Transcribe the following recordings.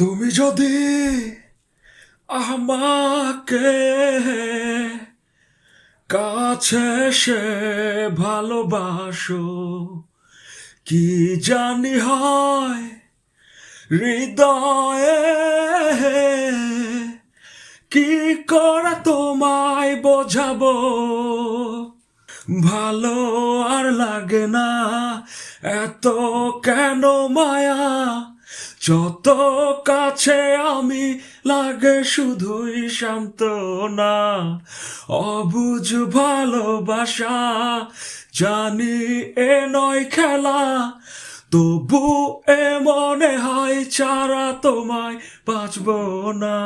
তুমি যদি আমাকে কাছে সে ভালোবাসো, কি জানি হয় হৃদয়ে, কি করে তোমায় বোঝাবো। ভালো আর লাগে না এত কেন মায়া, যত কাছে আমি লাগে শুধুই সান্ত্বনা। অবুঝ ভালোবাসা জানি এ নয় খেলা, তবু এ মনে হয় ছাড়া তোমায় বাঁচব না।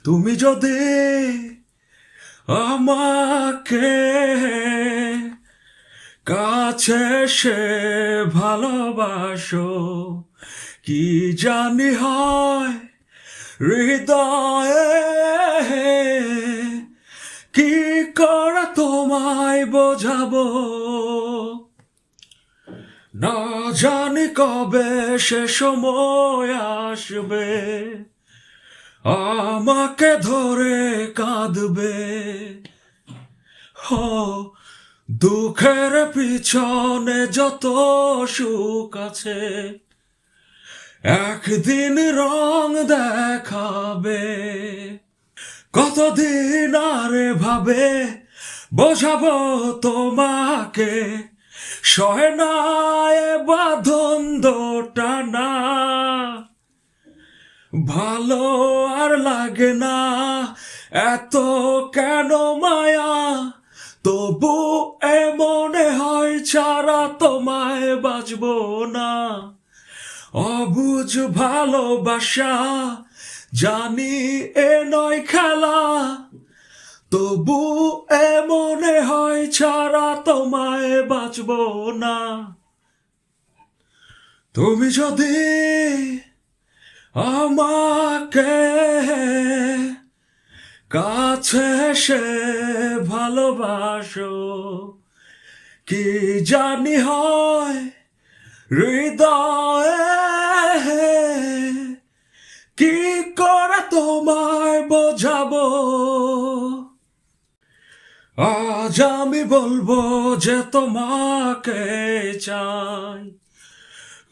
তুমি যদি আমাকে কাছে সে ভালোবাসো, কি জানি হয় হৃদয়ে, কি করে তোমায় বোঝাবো। না জানি কবে সে সময় আসবে, আমাকে ধরে কাঁদবে। দুঃখের পিছনে যত সুখ আছে, একদিন রং দেখাবে। কতদিন আরে ভাবে বোঝাবো তোমাকে, সহে না এ বাঁধন টানা। ভালো আর লাগে না এত কেন মায়া, তবু এ মনে হয় ছাড়া তোমায় বাঁচব না। অবুঝ ভালোবাসা জানি এ নয় খেলা, তবু এ মনে হয় ছাড়া তোমায় বাঁচব না। তুমি যদি আমাকে কাছে সে ভালোবাসো, কি জানি হয় হৃদয়ে, কি করে তোমায় বোঝাবো। আজ আমি বলবো যে তোমাকে চাই,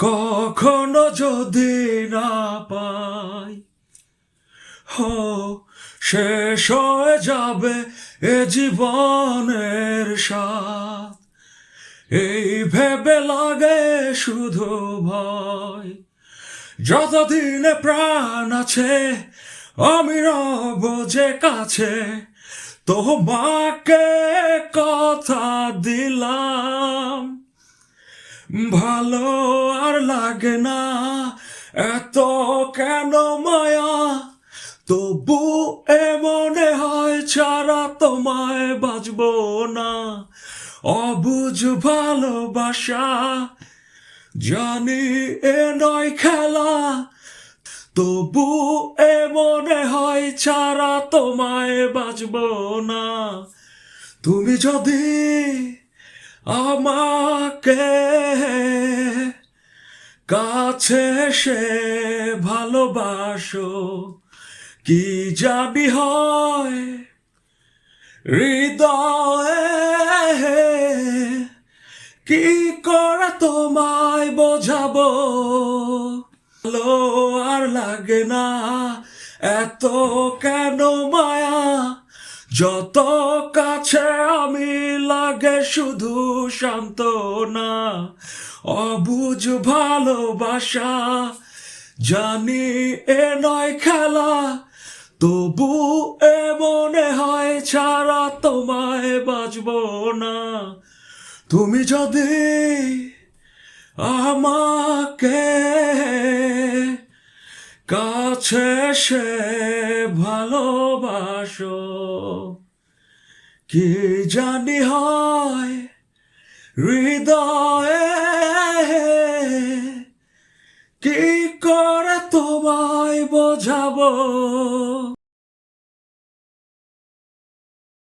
কখনো যদি না পাই, শেষ হয়ে যাবে এ জীবনের স্বাদ। এই ভেবে লাগে শুধু ভয়, যতদিনে প্রাণ আছে আমি রব যে কাছে। তোমাকে কথা দিলাম, ভালো আর লাগে না এত কেন মায়া, তবু এ মনে হয় ছাড়া তোমায় বাঁচব না। অবুঝ ভালোবাসা জানি এ নয় খেলা, তবু এ মনে হয় ছাড়া তোমায় বাঁচব না। তুমি যদি আমাকে কাছে সে ভালোবাসো, কি জানি হয় হৃদয়ে, কি করে তোমায় বোঝাবো। ভালো আর লাগে না এত কেন মায়া, যত কাছে আমি লাগে শুধু সান্ত্বনা। অবুঝ ভালোবাসা জানি এ নয় খেলা, তবু এ মনে হয় ছাড়া তোমায় বাঁচব না। তুমি যদি আমাকে কাছে সে ভালোবাসো, কি জানি হয় হৃদয়ে, কি করে তোমায় বোঝাবো।